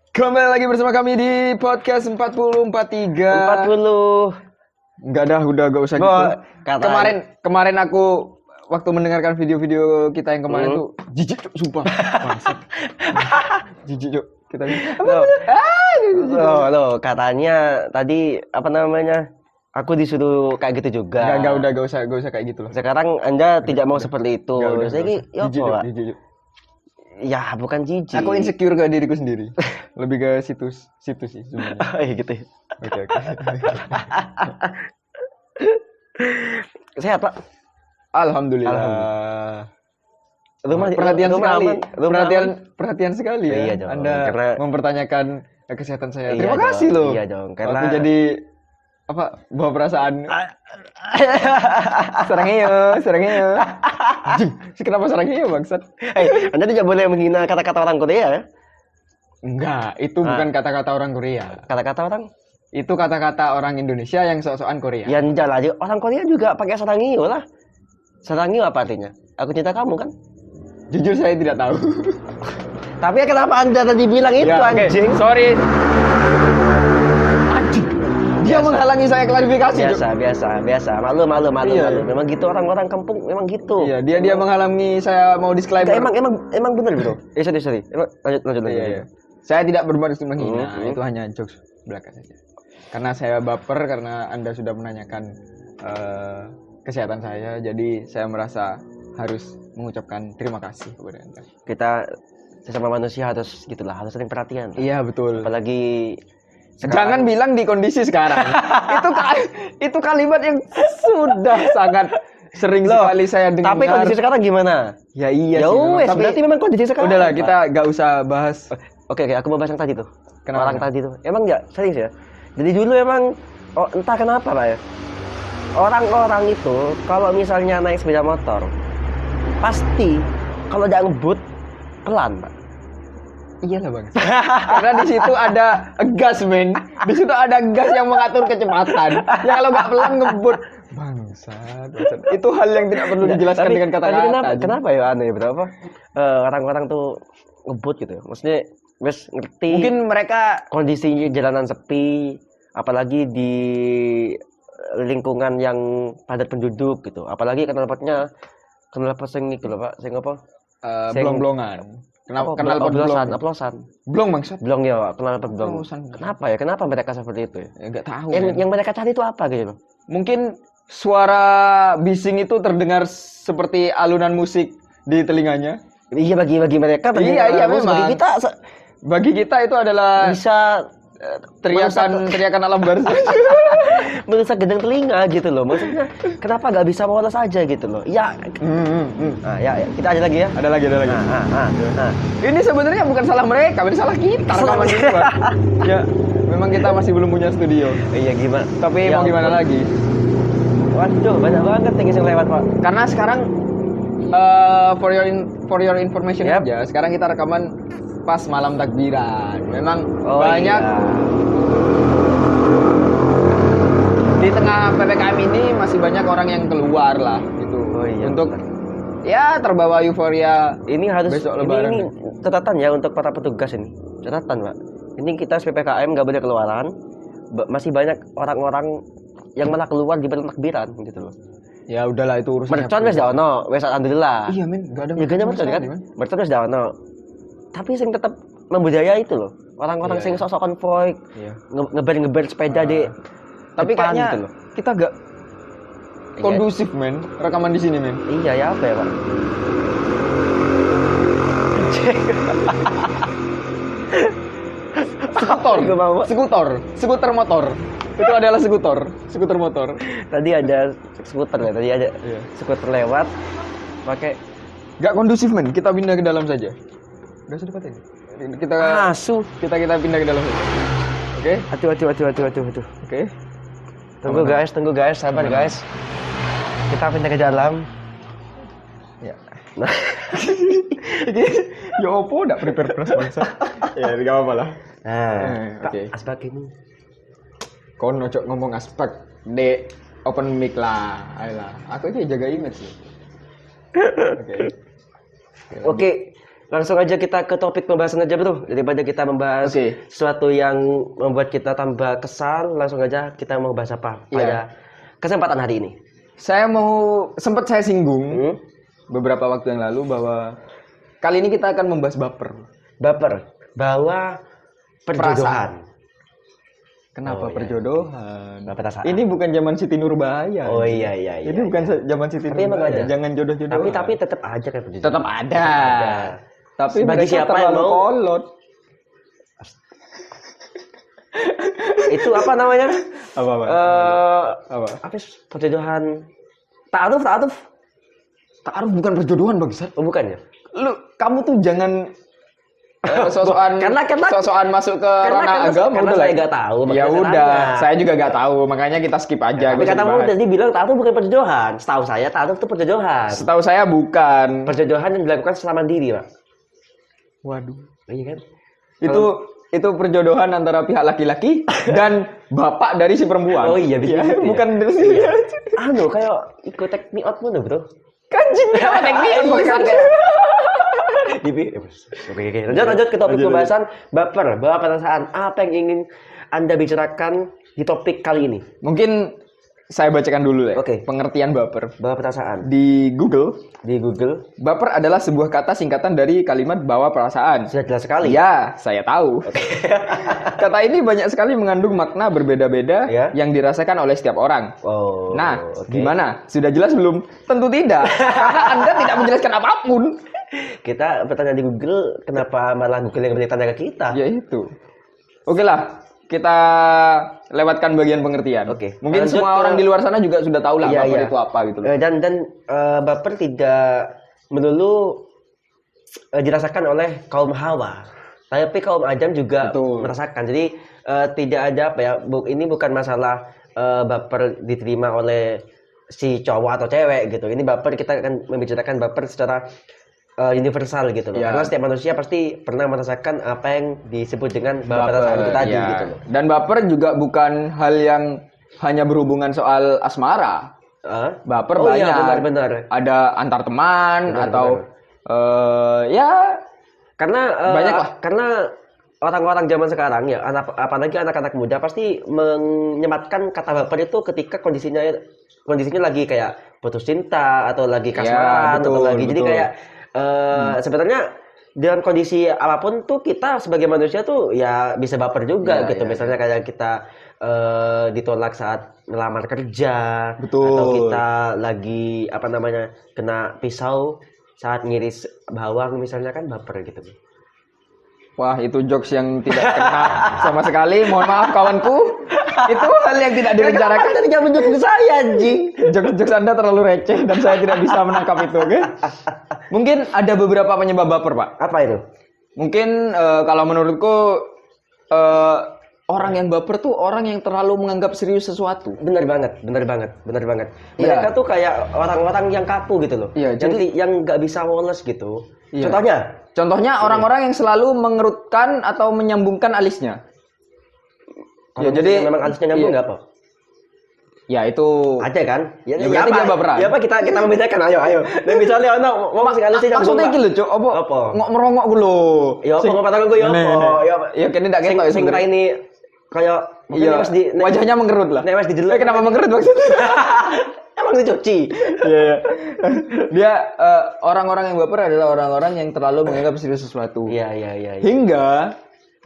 Kembali lagi bersama kami di podcast 4043. 40. Enggak dah, udah gak usah gitu. Kemarin aku waktu mendengarkan video-video kita yang kemarin tuh jijik Cuk, sumpah. Bangsat. Jijik Cuk. Kita Loh, katanya tadi apa namanya? Aku disuruh kayak gitu juga. Enggak usah kayak gitu loh. Sekarang Anda tidak mau seperti itu. Jadi jijik Cuk. Ya, bukan jijik. Aku insecure ke diriku sendiri. Lebih ke situs sih sebenarnya. Iya gitu. Oke. Sehat, Pak? Alhamdulillah. Perhatian sekali ya. Iya dong, Anda karena mempertanyakan kesehatan saya. Iya Terima dong, kasih loh. Iya dong, karena aku jadi bawa perasaan. Serangnya. Anjing, kenapa serangnya bangsat? Anda tidak boleh menghina kata-kata orang Korea ya? Enggak, itu bukan kata-kata orang Korea. Kata-kata orang? Itu kata-kata orang Indonesia yang sok-sokan Korea. Ya enggak lah, orang Korea juga pakai sarangyo lah. Sarangyo apa artinya? Aku cinta kamu kan? Jujur saya tidak tahu. Tapi kenapa Anda tadi bilang itu ya, anjing? Sorry. Anjing. Dia menghalangi saya klarifikasi. Biasa. Malu. Iya. Memang gitu orang-orang kampung, memang gitu. Iya, dia menghalangi saya mau disclaimer. Emang benar gitu. Sorry. Lanjut. Iya. Saya tidak bermaksud menghina, itu hanya jokes belaka saja. Karena saya baper karena Anda sudah menanyakan kesehatan saya, jadi saya merasa harus mengucapkan terima kasih kepada Anda. Kita sesama manusia harus gitulah, harus sering perhatian. Iya, betul. Apalagi jangan bilang di kondisi sekarang. itu kalimat yang sudah sangat sering sekali saya dengar. Tapi kondisi sekarang gimana? Ya iya sih. Tapi berarti memang kondisi sekarang. Udahlah, kita gak usah bahas. Oke, aku mau bahas yang tadi tuh. Kenapa? Orang tadi tuh. Emang enggak serius ya? Jadi dulu emang entah kenapa Pak ya. Orang-orang itu kalau misalnya naik sepeda motor pasti kalau udah ngebut pelan, Pak. Iya lah bang. Karena di situ ada gas men. Di situ ada gas yang mengatur kecepatan. Ya kalau nggak pelan ngebut. Bangsat. Itu hal yang tidak perlu dijelaskan dengan kata-kata. Kenapa ya aneh berapa? Orang-orang tuh ngebut gitu. Maksudnya wes ngerti. Mungkin mereka kondisinya jalanan sepi, apalagi di lingkungan yang padat penduduk gitu. Apalagi knalpotnya sing gitu loh Pak. Sing apa? Blong-blongan. Kenapa oplosan? Blong maksud? Blong ya, knalpot blong. Kenapa ya? Kenapa mereka seperti itu ya? Enggak tahu. Yang mereka cari itu apa gitu loh? Mungkin suara bising itu terdengar seperti alunan musik di telinganya. Iya bagi mereka. Iya memang. Bagi kita itu adalah bisa teriakan alam barzah. Merusak gendang telinga gitu loh. Maksudnya kenapa nggak bisa polos aja gitu loh? Ya. Nah, ya, kita ada lagi ya. Ada lagi. Nah. Ini sebenarnya bukan salah mereka, ini salah kita rekaman di luar. Ya, memang kita masih belum punya studio. Iya gimana? Tapi ya, mau gimana lagi? Waduh, banyak banget yang lewat Pak. Karena sekarang for your information aja, sekarang kita rekaman pas malam takbiran. Memang banyak. Iya. Di tengah PPKM ini masih banyak orang yang keluar lah gitu. Untuk ya terbawa euforia. Ini harus besok lebaran. Ini catatan ya untuk para petugas ini. Catatan, Pak. Ini kita PPKM nggak boleh keluaran. Masih banyak orang-orang yang malah keluar di malam takbiran gitu loh. Ya udahlah itu urusannya. Mercon wis dak ono, wis alhamdulillah. Iya men, enggak ada. Ya gak mercon kan? Mercon wis dak ono. Tapi sing tetap membudaya itu loh. Orang-orang sing sok-sok konvoy, ngeber sepeda di. Tapi kayaknya gitu loh. Kita gak kondusif men, rekaman di sini men. Iya ya apa ya Pak? Skuter motor. Itu adalah skuter motor. Tadi ada skuter ya, skuter lewat pakai gak kondusif men, kita pindah ke dalam saja. Udah cepat ini. Kita pindah ke dalam saja. Oke? Aduh. Oke. Tunggu guys, sabar guys. Kita pindah ke dalam. Ya. Nah. Ya opo enggak prepare plus bangsa. Ya, enggak apa-apa lah. Nah, oke. Aspek ini. Kau nocok ngomong aspek de open mic lah. Ayolah. Aku aja jaga image sih. Oke. langsung aja kita ke topik pembahasan aja bro. Daripada kita membahas sesuatu yang membuat kita tambah kesal, langsung aja kita mau bahas apa pada kesempatan hari ini. Sempat saya singgung beberapa waktu yang lalu bahwa kali ini kita akan membahas baper. Bahwa perjodohan. Kenapa perjodohan? Perasaan. Ini bukan zaman Siti Nurbaya. Oh iya. Ini bukan zaman Siti Nurbaya. Jangan jodoh-jodohan. Tapi tetap aja kayak perjodohan. Tetap ada. Tapi bagi siapa yang mau kolot. Itu apa namanya? Apa? Apa perjodohan? Ta'aruf. Ta'aruf bukan perjodohan bangsat. Oh bukan ya? Kamu tuh jangan sosokan masuk ke ranah agama. Karena saya nggak tahu. Ya udah, saya juga nggak tahu, makanya kita skip aja. Tapi katamu tadi bilang ta'aruf bukan perjodohan. Setahu saya ta'aruf itu perjodohan. Setahu saya bukan. Perjodohan yang dilakukan secara mandiri, Pak. Waduh. Iya kan? Itu perjodohan antara pihak laki-laki dan bapak dari si perempuan. Oh iya, bisa. Ya, bukan dari si. Kayak ikut take me out mana, bro? Kanjing take me out. Oke. Lanjut ke topik pembahasan baper. Bahwa perasaan apa yang ingin Anda bicarakan di topik kali ini? Mungkin saya bacakan dulu ya. Oke. Pengertian baper. Bawa perasaan. Di Google, baper adalah sebuah kata singkatan dari kalimat bawa perasaan. Sudah jelas sekali. Ya, saya tahu. Kata ini banyak sekali mengandung makna berbeda-beda yang dirasakan oleh setiap orang. Oh. Nah, gimana? Sudah jelas belum? Tentu tidak. Karena Anda tidak menjelaskan apapun. Kita bertanya di Google, kenapa malah Google yang bertanya ke kita? Ya itu. Oke lah, kita lewatkan bagian pengertian. Oke. Mungkin semua orang di luar sana juga sudah tahu lah baper itu apa gitu loh. Dan baper tidak melulu dirasakan oleh kaum Hawa, tapi kaum Adam juga merasakan. Jadi tidak ada apa ya? Ini bukan masalah baper diterima oleh si cowok atau cewek gitu. Ini baper, kita akan membicarakan baper secara universal gitu loh. Karena setiap manusia pasti pernah merasakan apa yang disebut dengan baper itu tadi gitu loh. Dan baper juga bukan hal yang hanya berhubungan soal asmara. Baper banyak. Iya, benar. Ada antar teman atau karena banyak lah. Karena orang-orang zaman sekarang ya, apalagi anak-anak muda pasti menyematkan kata baper itu ketika kondisinya lagi kayak putus cinta atau lagi kasmaran atau lagi jadi kayak sebenarnya dengan kondisi apapun tuh kita sebagai manusia tuh ya bisa baper juga gitu. Misalnya kayak kita ditolak saat melamar kerja, atau kita lagi kena pisau saat ngiris bawang misalnya, kan baper gitu. Wah, itu jokes yang tidak kena sama sekali. Mohon maaf kawanku. Itu hal yang tidak direncanakan. Tadi jangan menunjuk ke saya, anjing. Jokes Anda terlalu receh dan saya tidak bisa menangkap itu, oke? Mungkin ada beberapa penyebab baper, Pak. Apa itu? Mungkin kalau menurutku orang yang baper tuh orang yang terlalu menganggap serius sesuatu. Bener banget. Mereka tuh kayak orang-orang yang kaku gitu loh. Iya, jadi yang nggak bisa woles gitu. Iya. Contohnya orang-orang yang selalu mengerutkan atau menyambungkan alisnya. Ya, jadi memang alisnya nyambung nggak apa? Ya itu ada kan? Ya berarti dia baperan. Ya apa kita membedakan, ayo. Dan misalnya ono ngomong sing alisnya nyambung. Maksudnya iki lho, Cuk, apa? Ngok merongok ku lho. Ya apa ngomong gue ya apa? Ya kene ndak ketok sing ini kayak wajahnya mengerut lah. Nek wis dijelek. Kenapa mengerut maksudnya? Emang dicuci. Iya. Dia orang-orang yang baper adalah orang-orang yang terlalu menganggap serius sesuatu. Iya. Hingga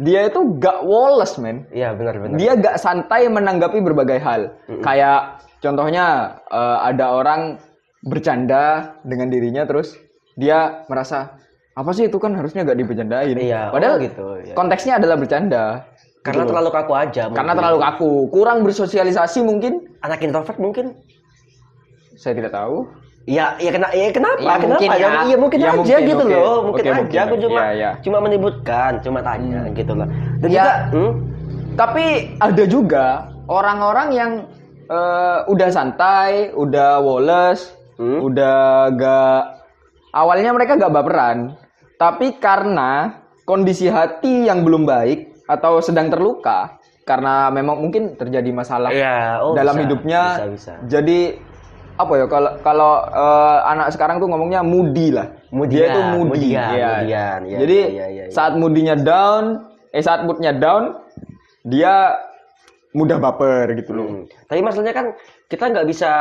dia itu gak woles, men. Iya, benar. Dia gak santai menanggapi berbagai hal. Kayak contohnya ada orang bercanda dengan dirinya terus dia merasa apa sih itu kan harusnya gak dibercandain. Iya, padahal gitu. Ya. Konteksnya adalah bercanda. Karena terlalu kaku aja. Karena terlalu kaku, kurang bersosialisasi mungkin. Anak introvert mungkin. Saya tidak tahu. Kenapa? Ya, kenapa? Mungkin mungkin aja mungkin, gitu loh. Mungkin aja. Mungkin. Aku cuma menyebutkan, cuma tanya gitu loh. Dan tapi ada juga orang-orang yang udah santai, udah woles, udah gak, awalnya mereka gak baperan, tapi karena kondisi hati yang belum baik atau sedang terluka karena memang mungkin terjadi masalah dalam hidupnya. Bisa. Jadi apa ya kalau kalau anak sekarang tuh ngomongnya moody lah. Dia itu moody. Kemudian, ya. Jadi Ya. saat moodinya down, saat moodnya down, dia mudah baper gitu loh. Tapi masalahnya kan kita nggak bisa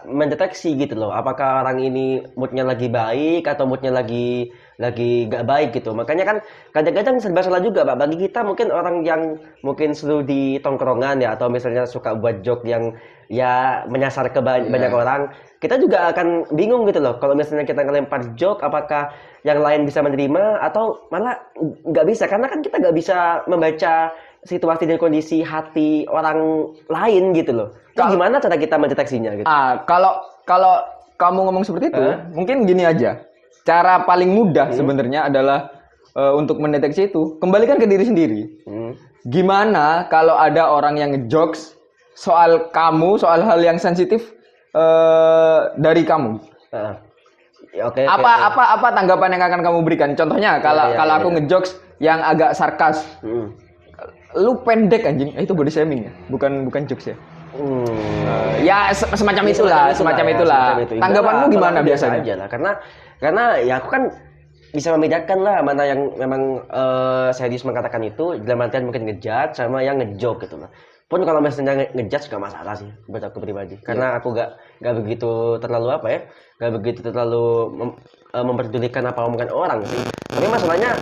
mendeteksi gitu loh. Apakah orang ini moodnya lagi baik atau moodnya lagi nggak baik gitu. Makanya kan kadang-kadang serba salah juga, Pak. Bagi kita mungkin orang yang mungkin selalu di tongkrongan ya, atau misalnya suka buat joke yang ya menyasar ke banyak orang, kita juga akan bingung gitu loh. Kalau misalnya kita ngelempar joke, apakah yang lain bisa menerima atau malah nggak bisa, karena kan kita nggak bisa membaca situasi dan kondisi hati orang lain gitu loh. Itu gimana cara kita mendeteksinya gitu? Kalau kamu ngomong seperti itu, mungkin gini aja. Cara paling mudah sebenarnya adalah untuk mendeteksi itu, kembalikan ke diri sendiri. Gimana kalau ada orang yang ngejokes soal kamu, soal hal yang sensitif dari kamu? Oke. Apa tanggapan yang akan kamu berikan? Contohnya kalau aku ngejokes yang agak sarkas. Lu pendek anjing, itu body shaming ya, bukan jokes ya. Ya semacam itulah. Tanggapanmu gimana biasanya? Aja lah, karena ya aku kan bisa membedakan lah mana yang memang serius mengatakan itu dalam artian mungkin ngejudge sama yang ngejoke gitu lah. Pun kalau misalnya ngejudge gak masalah sih buat aku pribadi, karena aku gak begitu terlalu gak begitu terlalu memperdulikan apa omongan orang sih. Tapi masalahnya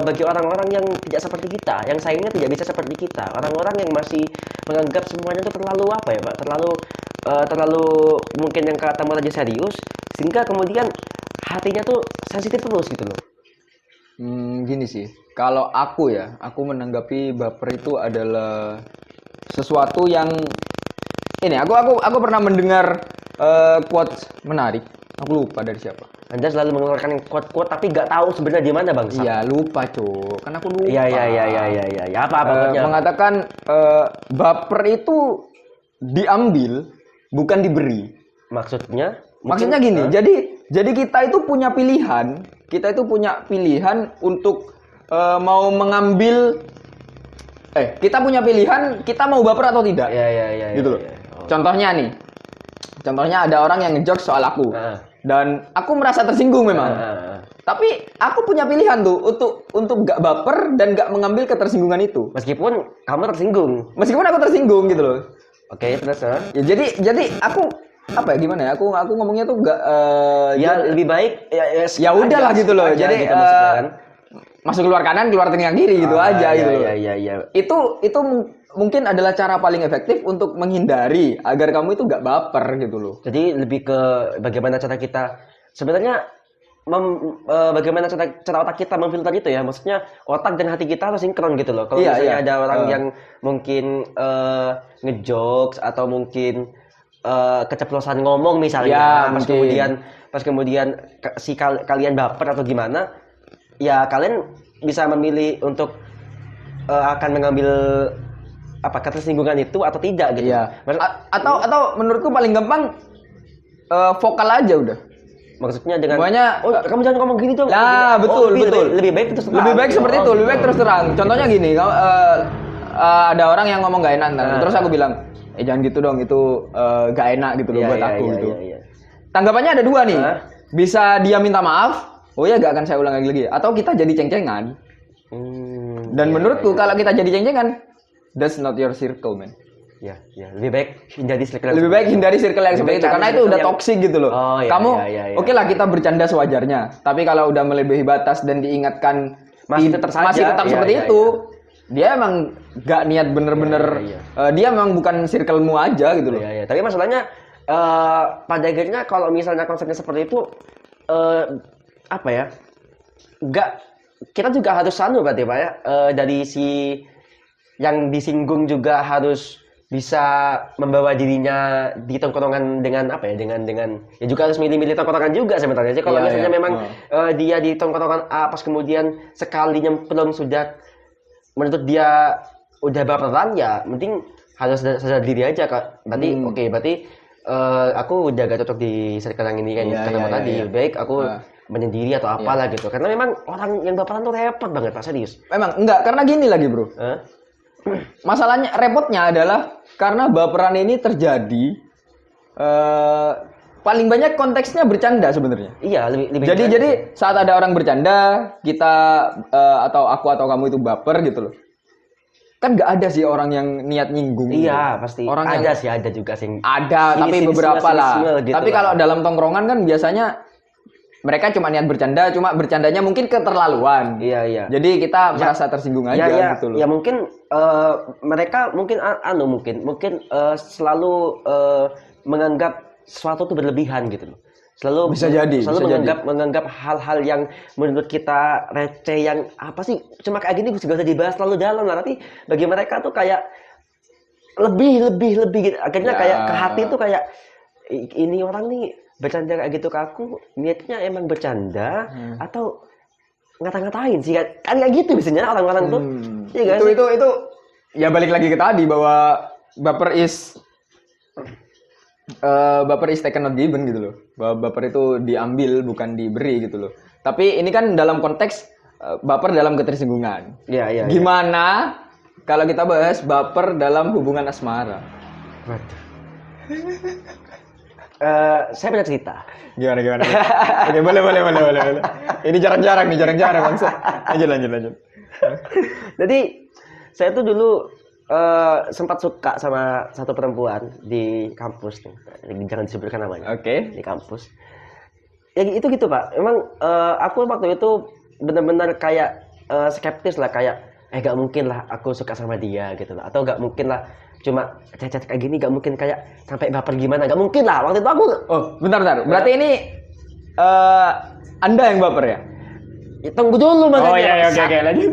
bagi orang-orang yang tidak seperti kita, yang sayangnya tidak bisa seperti kita, orang-orang yang masih menganggap semuanya itu terlalu Pak, terlalu mungkin yang katamu aja serius, sehingga kemudian hatinya tuh sensitif terus gitu loh. Gini sih, kalau aku menanggapi baper itu adalah sesuatu yang ini. Aku pernah mendengar quotes menarik. Aku lupa dari siapa. Anda selalu mengeluarkan quote-quote tapi nggak tahu sebenarnya di mana, Bang. Iya, lupa, Cuk. Kan aku lupa. Iya. Apa quote-nya? Mengatakan baper itu diambil, bukan diberi. Maksudnya? Maksudnya gini. Jadi kita itu punya pilihan. Kita itu punya pilihan untuk mau mengambil. Kita punya pilihan. Kita mau baper atau tidak? Iya. Gitu loh. Oh. Contohnya ada orang yang ngejok soal aku. Dan aku merasa tersinggung memang. Tapi aku punya pilihan tuh untuk gak baper dan gak mengambil ketersinggungan itu. Meskipun kamu tersinggung. Meskipun aku tersinggung gitu loh. Oke, terus. Ya jadi aku apa ya gimana ya? Aku ngomongnya tuh gak lebih baik ya udahlah gitu loh. Jadi gitu, masuk keluar kanan, keluar telinga kiri gitu aja gitu loh. Iya. Itu mungkin adalah cara paling efektif untuk menghindari agar kamu itu gak baper gitu loh. Jadi lebih ke bagaimana cara kita sebenarnya bagaimana cara otak kita memfilter itu ya. Maksudnya otak dan hati kita harus sinkron gitu loh. Kalau misalnya ada orang yang mungkin ngejokes atau mungkin keceplosan ngomong misalnya, pas kemudian si kalian baper atau gimana, ya kalian bisa memilih untuk akan mengambil ketersinggungan itu atau tidak gitu. Iya. Atau menurutku paling gampang vokal aja udah. Maksudnya dengan kamu jangan ngomong gini dong. Nah, betul. Lebih baik terus terang. Lebih baik seperti itu, lebih baik terus terang. Contohnya gini, ada orang yang ngomong gak enak, terus aku bilang, jangan gitu dong, itu gak enak gitu loh buat aku gitu. Iya. Tanggapannya ada dua nih. Bisa dia minta maaf, gak akan saya ulang lagi. Atau kita jadi ceng-cengan. Dan menurutku kalau kita jadi ceng-cengan, that's not your circle, man. Ya. Lebih baik hindari circle yang seperti itu, karena itu udah toksik gitu loh. Kamu, oke lah kita bercanda sewajarnya, tapi kalau udah melebihi batas dan diingatkan masih tetap seperti itu, dia emang gak niat bener-bener, dia emang bukan circle-mu aja gitu loh. Iya. Tapi masalahnya pada akhirnya kalau misalnya konsepnya seperti itu, kita juga harus berarti Pak ya, dari si yang disinggung juga harus bisa membawa dirinya di tongkrongan dengan dengan ya juga harus milih-milih tongkrongan juga sebenarnya. Jadi kalau misalnya memang dia di tongkrongan A pas kemudian sekali nyemplung sudah menurut dia udah baperan, ya mending harus sadar diri aja Kak. Berarti berarti aku udah gak cocok di circle yang ini kan katamu tadi. Baik aku menyendiri atau apalah gitu. Karena memang orang yang baperan tuh repot banget Pak, serius. Memang enggak, karena gini lagi bro. Masalahnya repotnya adalah karena baperan ini terjadi paling banyak konteksnya bercanda sebenarnya. Iya, lebih Jadi saat ada orang bercanda, kita atau aku atau kamu itu baper gitu loh. Kan nggak ada sih orang yang niat nyinggung. Iya, gitu. pasti. Orang ada yang sih, ada juga sih. ada, tapi beberapa lah. Gitu tapi kalau dalam tongkrongan kan biasanya mereka cuma niat bercanda, cuma bercandanya mungkin keterlaluan. Iya. Jadi kita merasa tersinggung aja gitu loh. Ya mungkin mereka mungkin mungkin selalu menganggap sesuatu itu berlebihan gitu loh. Selalu menganggap hal-hal yang menurut kita receh, yang apa sih, cuma kayak gini juga usah dibahas terlalu dalam lah, tapi bagi mereka tuh kayak lebih gitu. Akhirnya kayak ke hati tuh kayak ini orang nih bercanda kayak gitu ke aku, niatnya emang bercanda atau ngata-ngatain sih, kan kayak gitu biasanya orang-orang tuh. Iya, itu ya balik lagi ke tadi bahwa baper is taken not given gitu loh. Bahwa baper itu diambil bukan diberi gitu loh. Tapi ini kan dalam konteks baper dalam ketersinggungan. Iya. Gimana kalau kita bahas baper dalam hubungan asmara? Waduh. Saya punya cerita. Gimana? Oke, boleh. Ini jarang-jarang bangsa. Lanjut. Jadi saya tuh dulu sempat suka sama satu perempuan di kampus nih. Jangan disebutkan namanya. Oke. Di kampus. Ya itu gitu Pak. Emang aku waktu itu benar-benar kayak skeptis lah, kayak gak mungkin lah aku suka sama dia gitu lah. Atau gak mungkin lah cuma cacat kayak gini, gak mungkin kayak sampai baper gimana, gak mungkin lah. Waktu itu aku bentar. Berarti ini Anda yang baper ya? Tunggu dulu makanya. Oh iya, oke, lanjut.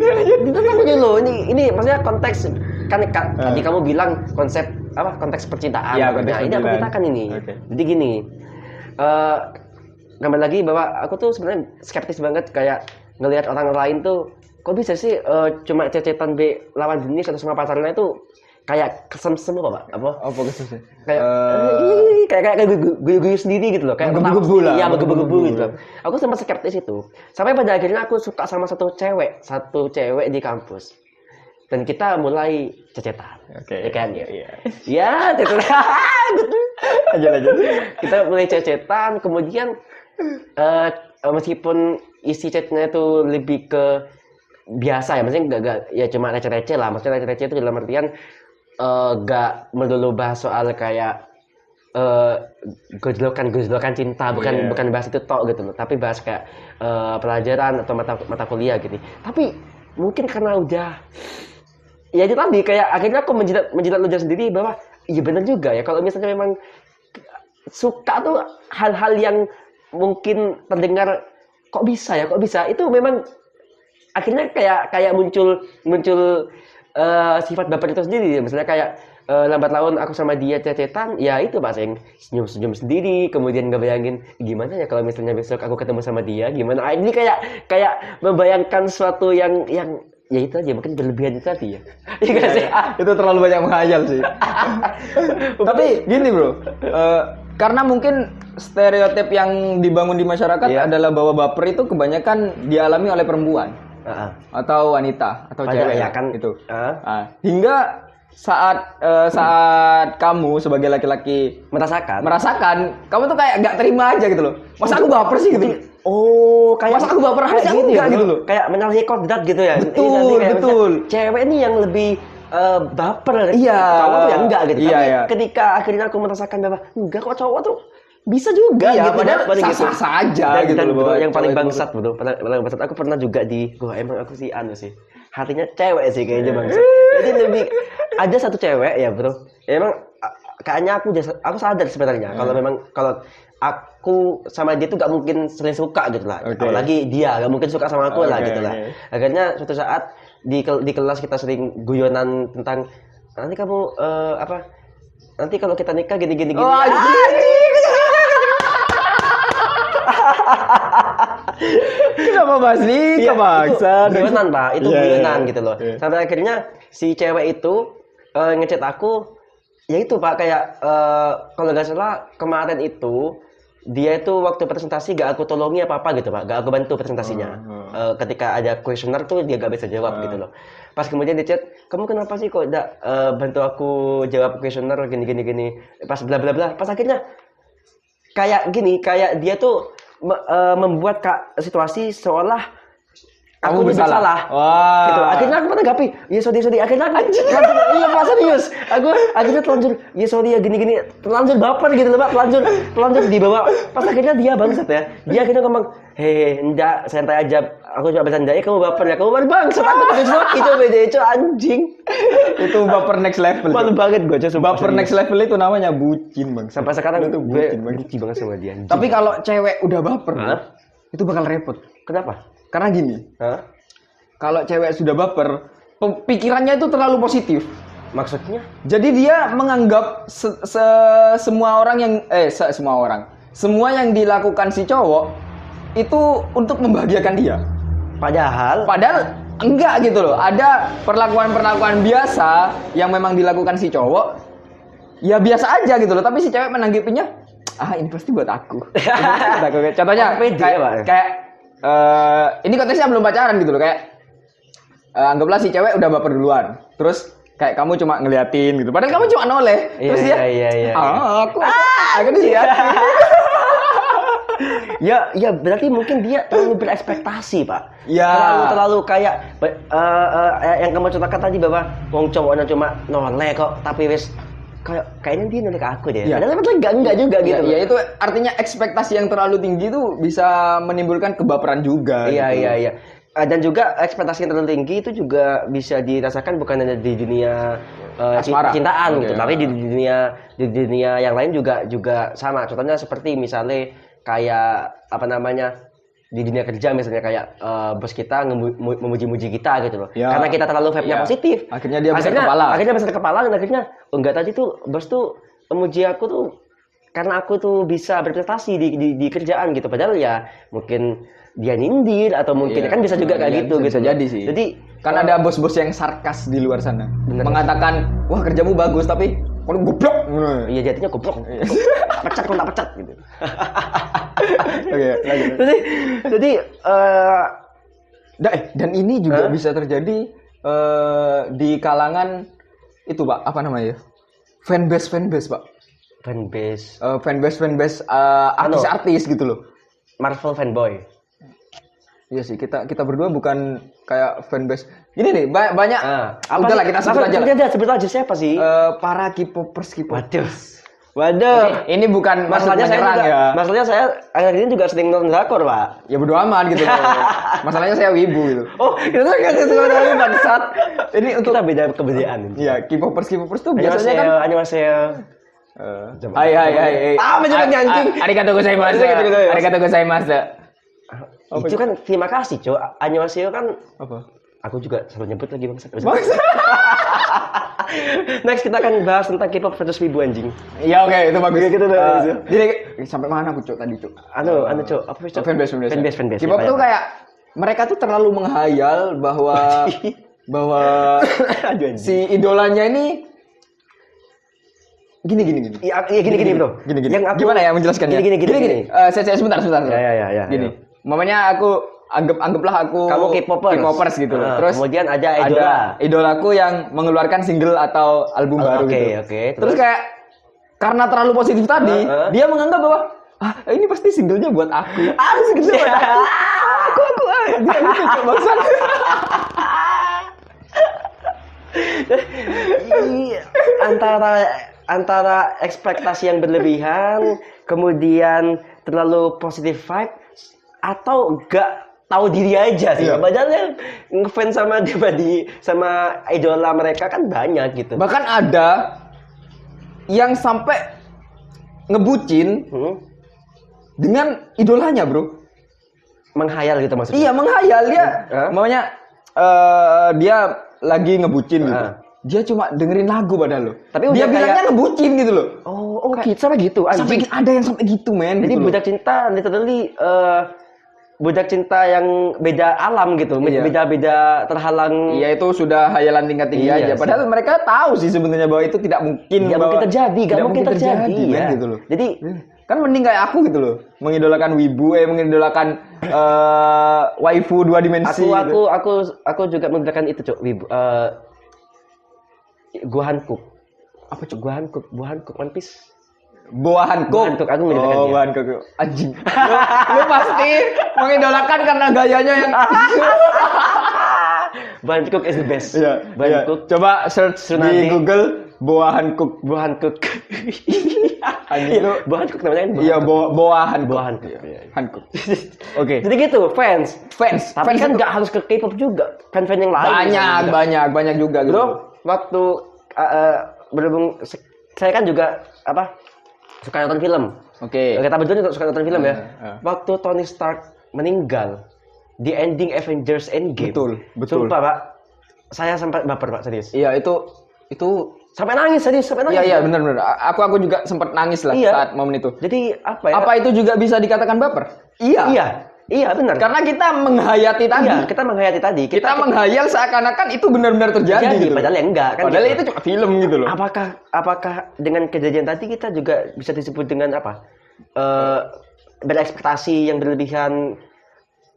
Tunggu dulu. Ini maksudnya konteks kan tadi kamu bilang konteks percintaan. Ya, konteks ini aku ceritakan ini. Okay. Jadi gini. Kembali lagi bahwa aku tuh sebenarnya skeptis banget kayak ngelihat orang lain tuh kok bisa sih cuma cecetan lawan jenis atau sama pacarnya itu kayak kesem-sem Pak. Apa kesem? Kayak guyu-guyu sendiri gitu loh, kayak menggebu-gebu lah. Iya, menggebu-gebu gitu loh. Aku sempat skeptis itu. Sampai pada akhirnya aku suka sama satu cewek di kampus. Dan kita mulai cecetan. Oke. Ya kan? Iya. Ya, cecetan. Gitu. Lanjut. Kita mulai cecetan, kemudian meskipun isi chatnya itu lebih ke biasa ya, maksudnya enggak ya cuma receh-receh lah. Maksudnya receh-receh itu dalam artian enggak melulu bahas soal kayak gojlokan cinta, bukan bahas itu tok gitu loh, tapi bahas kayak pelajaran atau mata kuliah gitu. Tapi mungkin karena udah ya itu tadi, kayak akhirnya aku menjilat ludah sendiri bahwa iya benar juga ya, kalau misalnya memang suka tuh hal-hal yang mungkin terdengar kok bisa itu memang akhirnya kayak muncul sifat baper itu sendiri. Misalnya kayak lambat laun aku sama dia cecetan, ya itu Pak Seng, senyum sendiri, kemudian ngebayangin gimana ya kalau misalnya besok aku ketemu sama dia, gimana. Ini kayak membayangkan sesuatu yang ya itu aja, mungkin berlebihan itu tadi ya. Iya sih. Itu terlalu banyak menghayal sih. Tapi gini bro, karena mungkin stereotip yang dibangun di masyarakat adalah bahwa baper itu kebanyakan dialami oleh perempuan atau wanita atau cewek ya kan itu. Hingga saat kamu sebagai laki-laki merasakan, kamu tuh kayak nggak terima aja gitu loh. Masa aku baper sih gitu. Oh, kayak masa aku baper aja gitu ya, gitu loh. Kayak menyalahi kodrat gitu ya. Betul. Cewek ini yang lebih baper. Iya. Cowok tuh yang enggak gitu. Iya, Tapi iya. ketika akhirnya aku merasakan bahwa enggak kok, cowok tuh bisa juga gitu. Padahal sah-sah saja gitu loh. Dan yang paling bangsat bro, paling bangsat, aku pernah juga emang aku sih sih. Hatinya cewek sih kayaknya bangsat. Jadi lebih ada satu cewek ya bro. Ya, emang kayaknya aku sadar sebenarnya kalau aku sama dia tuh gak mungkin sering suka gitu lah. Apalagi dia gak mungkin suka sama aku lah gitu lah. Akhirnya suatu saat di kelas kita sering guyonan tentang nanti kamu nanti kalau kita nikah gini. Kenapa bahas nikah bangsa? Guyonan Pak, itu guyonan gitu loh. Sampai akhirnya si cewek itu ngechat aku, ya itu Pak, kayak kalau nggak salah kemarin itu dia itu waktu presentasi gak aku tolongi apa-apa gitu Pak, gak aku bantu presentasinya. Ketika ada kuesioner tuh dia gak bisa jawab gitu loh. Pas kemudian di chat, kamu kenapa sih kok gak bantu aku jawab kuesioner gini. Pas bla bla bla, pas akhirnya kayak gini, kayak dia tuh membuat situasi seolah aku bersalah. Wah. Gitu. Akhirnya aku menanggapi, ya sorry. Akhirnya aku iya Pak, serius. Aku akhirnya telanjur, ya sorry ya gini. Telanjur baper gitu loh Pak, telanjur dibawa. Pas akhirnya dia bangsat ya. Dia akhirnya ngomong, enggak, santai aja. Aku cuma bercanda, kamu baper ya. Kamu bangsat, aku terus itu beda itu anjing. Itu baper next level. Malu banget gue aja. Baper next level itu namanya bucin, Bang. Sampai sekarang itu gue bucin benci banget sama dia. Anjing. Tapi kalau cewek udah baper, itu bakal repot. Kenapa? Karena gini, kalau cewek sudah baper, pikirannya itu terlalu positif. Maksudnya? Jadi dia menganggap semua yang dilakukan si cowok itu untuk membahagiakan dia. Padahal enggak gitu loh. Ada perlakuan biasa yang memang dilakukan si cowok, ya biasa aja gitu loh. Tapi si cewek menanggapinya, ini pasti buat aku. Contohnya kayak ini konteksnya belum pacaran gitu loh, kayak anggaplah si cewek udah baper duluan, terus kayak kamu cuma ngeliatin gitu, padahal kamu cuma noleh, terus dia aku diliatin. ya berarti mungkin dia terlalu berekspektasi Pak. Ya. Terlalu kayak yang kamu ceritakan tadi bahwa wong cowoknya cuma noleh kok, tapi wis kayaknya dia noleh ke aku deh. Ya. Padahal enggak juga gitu. Ya itu artinya ekspektasi yang terlalu tinggi itu bisa menimbulkan kebaperan juga. Iya. Dan juga ekspektasi yang terlalu tinggi itu juga bisa dirasakan bukan hanya di dunia cintaan gitu, tapi di dunia yang lain juga sama. Contohnya seperti misalnya kayak di dunia kerja misalnya kayak bos kita memuji-muji kita gitu loh. Ya. Karena kita terlalu vibe-nya positif. Akhirnya dia besar kepala. Akhirnya besar kepala dan akhirnya enggak, tadi tuh bos tuh memuji aku tuh karena aku tuh bisa berprestasi di kerjaan gitu. Padahal ya mungkin dia nyindir atau mungkin kan bisa juga kayak gitu. Bisa jadi sih. Jadi kan ada bos-bos yang sarkas di luar sana. Bener. Mengatakan, wah kerjamu bagus tapi kalau goblok. Iya jadinya goblok. Pecat kalau tak pecat gitu. Oke, lanjut. Jadi dan ini juga bisa terjadi di kalangan itu Pak, apa namanya? Fanbase Pak. Fanbase artis-artis gitu loh. Marvel fanboy. Iya sih, kita berdua bukan kayak fanbase. Gini nih, banyak. Udahlah kita sebut aja. Sebut aja siapa sih? Para K-popers. Waduh. Ini bukan masalahnya ya. Masalahnya saya akhir ini juga sering nonton drakor, Pak. Ya bodo amat gitu. Masalahnya saya wibu gitu. Oh, itu kan suka dari bangsat. Ini untuk kita beda kebedaan. Iya, K-popers tuh biasanya kan Annyeonghaseyo. Hai. Macam anjing. Arigatou gozaimasu. Itu kan terima kasih, Cok. Annyeonghaseyo kan apa? Aku juga selalu nyebut lagi bangsat. Next kita akan bahas tentang K-pop versus wibu anjing. Iya oke, itu bagus. Gitu. Jadi sampai mana aku Cok tadi Cok? Cok. Apa Cok? Fanbase. K-pop tuh kayak mereka tuh terlalu menghayal bahwa si idolanya ini gini. Iya gini, Bro. Gini. Gimana ya menjelaskannya? Gini. Saya sebentar. Ya. Gini. Mamanya aku anggaplah aku kamu K-popers gitu. Terus kemudian ada idolaku yang mengeluarkan single atau album baru gitu. Oke. Terus kayak karena terlalu positif tadi, dia menganggap bahwa ini pasti singlenya buat aku. Singlenya buat aku. Dia gitu maksud. Antara ekspektasi yang berlebihan, kemudian terlalu positif vibe, atau enggak tahu diri aja sih. Padahal yang ngefans sama idola mereka kan banyak gitu. Bahkan ada yang sampai ngebucin dengan idolanya, Bro. Menghayal gitu maksudnya. Iya, menghayal dia. Makanya dia lagi ngebucin gitu. Dia cuma dengerin lagu padahal loh. Tapi dia bilangnya ngebucin gitu loh. Oh, sampai gitu. Sampai ada yang sampai gitu, men. Jadi gitu budak cinta literally budak cinta yang beda alam gitu, beda terhalang. Iya, itu sudah hayalan tingkat tinggi aja. Padahal mereka tahu sih sebenarnya bahwa itu tidak mungkin terjadi, gak mungkin terjadi ya. Gitu loh. Jadi Kan mending kayak aku gitu loh, mengidolakan wibu, mengidolakan waifu 2 dimensi. Aku juga menggunakan itu, Cuk. Wibu. Gua Hankook. Apa Cuk? Gua Hankook One Piece. Boa Hankook. Aku mengidolakan dia. Boa Hankook. Anjing. Lu pasti mengidolakan karena gayanya yang Boa Hankook is the best. Iya. Boa Hankook. Coba search Tsunade. di Google Boa Hankook. Boa Hankook. Anjing lu. Boa Hankook namanya kan? Iya, Boa Hankook. Boa Hankook. Iya. Hankook. Oke. Jadi gitu, fans. Fans Tapi kan nggak harus ke K-pop juga. Fan-fan yang lain. Banyak juga gitu. Bro, waktu berhubung saya kan juga suka nonton film. Oke. Kita berdua juga suka nonton film ya. Heeh. Waktu Tony Stark meninggal di ending Avengers Endgame. Betul. Sumpah, Pak. Saya sampai baper, Pak, serius. Iya, itu Sampai nangis. Iya, benar. Aku juga sempat nangis lah Iya. saat momen itu. Jadi apa ya? Apa itu juga bisa dikatakan baper? Iya, benar. Karena kita menghayati tadi. Iya, kita menghayati tadi. Kita menghayal seakan-akan itu benar-benar terjadi gitu. Padahal ya enggak kan. Padahal gitu. itu cuma film gitu loh. Apakah dengan kejadian tadi kita juga bisa disebut dengan apa? Berekspektasi yang berlebihan?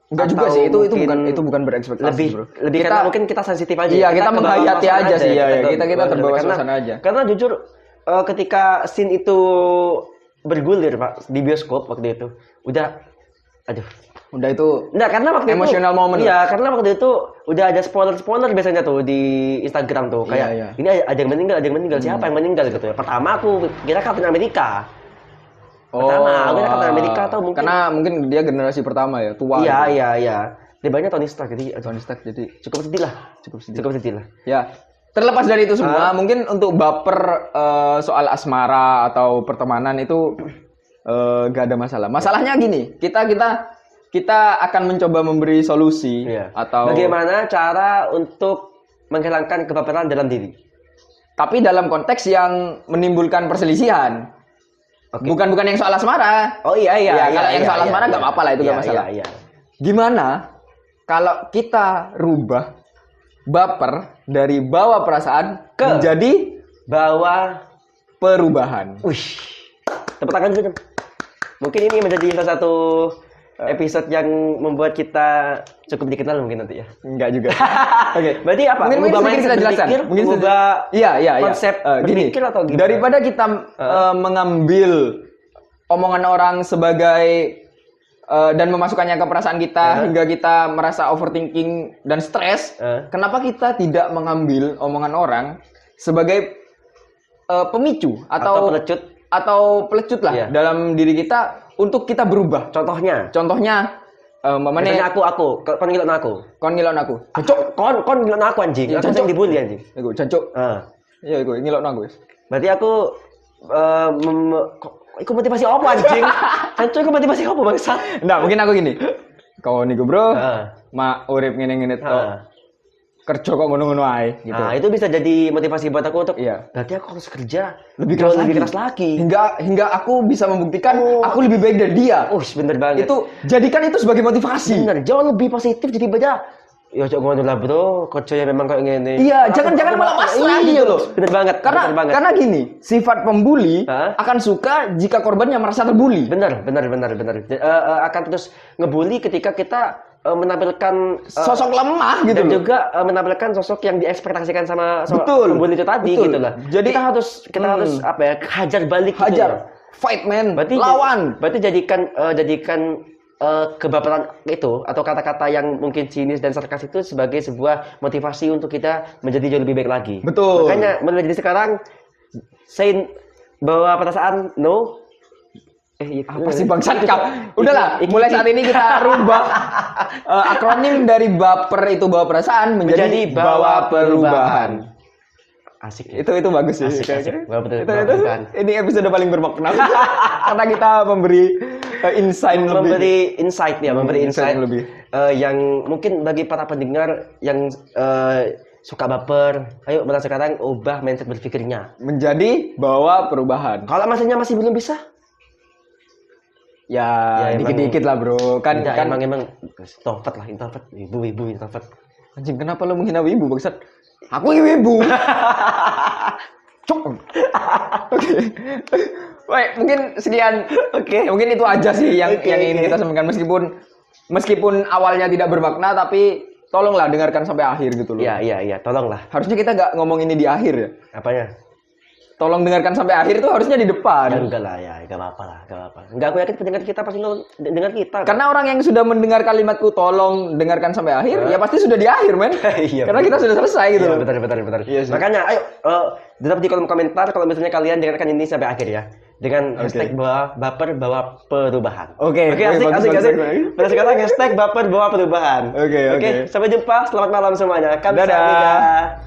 Enggak juga sih, itu bukan berekspektasi, Bro. Lebih karena mungkin kita sensitif aja. Iya, kita menghayati aja sih, kita terbawa karena, suasana aja. Karena jujur ketika scene itu bergulir, Pak, di bioskop waktu itu, udah itu. Nah, karena waktu emotional itu, moment. Iya, karena waktu itu udah ada spoiler biasanya tuh di Instagram tuh, kayak ini ada yang meninggal, siapa yang meninggal gitu ya. Pertama aku kira Captain America. Aku kira Captain America atau mungkin karena mungkin dia generasi pertama ya, tua. Iya. Dia banyak Tony Stark jadi cukup sedih lah. Ya. Terlepas dari itu semua, mungkin untuk baper soal asmara atau pertemanan itu gak ada masalah. Masalahnya gini, kita akan mencoba memberi solusi atau bagaimana cara untuk menghilangkan kebaperan dalam diri. Tapi dalam konteks yang menimbulkan perselisihan. Okay. Bukan yang soal asmara. Oh iya. Kalau yang soal asmara nggak apa-apa lah, itu nggak masalah. Iya. Gimana kalau kita rubah baper dari bawa perasaan menjadi bawa perubahan? Wih, tepuk tangan dulu. Mungkin ini menjadi salah satu episode yang membuat kita cukup dikenal mungkin nanti ya. Enggak juga. Oke. Berarti apa? Mungkin kita jelaskan. Mengubah konsep berpikir atau gimana? Daripada kita mengambil omongan orang sebagai dan memasukkannya ke perasaan kita hingga kita merasa overthinking dan stres, kenapa kita tidak mengambil omongan orang sebagai pemicu atau pelecut lah dalam diri kita untuk kita berubah. Contohnya misalnya kon ngilon aku. Jancuk, kon ngilon aku anjing. Aku sering dibully anjing. Iku jancuk. Iya iku ngilon aku. Berarti aku iku motivasi apa anjing? Jancuk iku motivasi apa bangsa? Nggak, mungkin aku gini. Kau niku, Bro. Mak urip ngene-ngene tok. Kerja kok ngono-ngono ae gitu. Nah, itu bisa jadi motivasi buat aku untuk berarti aku harus kerja lebih keras lagi. Hingga aku bisa membuktikan aku lebih baik dari dia. Bener banget. Itu jadikan itu sebagai motivasi. Bener, jauh lebih positif jadi beda. Ya cok ngono lah, Bro. Kerjanya memang kayak ngene. Iya, jangan malah pasrah gitu loh. Bener banget. Karena gini, sifat pembuli akan suka jika korbannya merasa terbuli. Bener. Akan terus ngebully ketika kita menampilkan sosok lemah gitu dan loh. juga menampilkan sosok yang diekspektasikan sama pembuli itu tadi gitu lah. Jadi kita harus apa ya, hajar balik gitu. Fight man, lawan. Berarti jadikan kebaperan itu atau kata-kata yang mungkin sinis dan sarkas itu sebagai sebuah motivasi untuk kita menjadi jauh lebih baik lagi. Betul. Makanya mulai dari sekarang say bahwa perasaan no. Apa sih bangsat kau? Udahlah, mulai saat ini kita rubah akronim dari baper itu bawa perasaan menjadi bawa perubahan. Asik. Itu bagus sih. Asik. Ini episode paling bermakna karena kita memberi insight lebih. Yang mungkin bagi para pendengar yang suka baper, ayo mulai sekarang ubah mindset berpikirnya menjadi bawa perubahan. Kalau masih belum bisa, ya dikit-dikit lah, Bro. Kan emang introvert, ibu introvert. Anjing, kenapa lo menghina wibu, bangsat? Aku wibu. Cuk. Woi, mungkin sekian. Oke. Mungkin itu aja sih yang Oke, ingin oke. kita sampaikan meskipun awalnya tidak bermakna tapi tolonglah dengarkan sampai akhir gitu loh. Iya, tolonglah. Harusnya kita nggak ngomong ini di akhir ya. Apanya? Tolong dengarkan sampai akhir itu harusnya di Ya depan. enggak lah ya, enggak apa-apa lah, enggak apa-apa. Enggak, aku yakin pendengar kita pasti dengar kita. Karena orang yang sudah mendengar kalimatku tolong dengarkan sampai akhir, ya pasti sudah di akhir, men. Iya, Karena kita sudah selesai gitu Iya, loh. betul. Iya sih. Makanya ayo drop di kolom komentar kalau misalnya kalian dengarkan ini sampai akhir ya. Dengan hashtag baper bawa perubahan. Oke, asik. bagus. Pada sekarang hashtag baper bawa perubahan. Oke. Sampai jumpa. Selamat malam semuanya. Kamsahamnida. Dadah.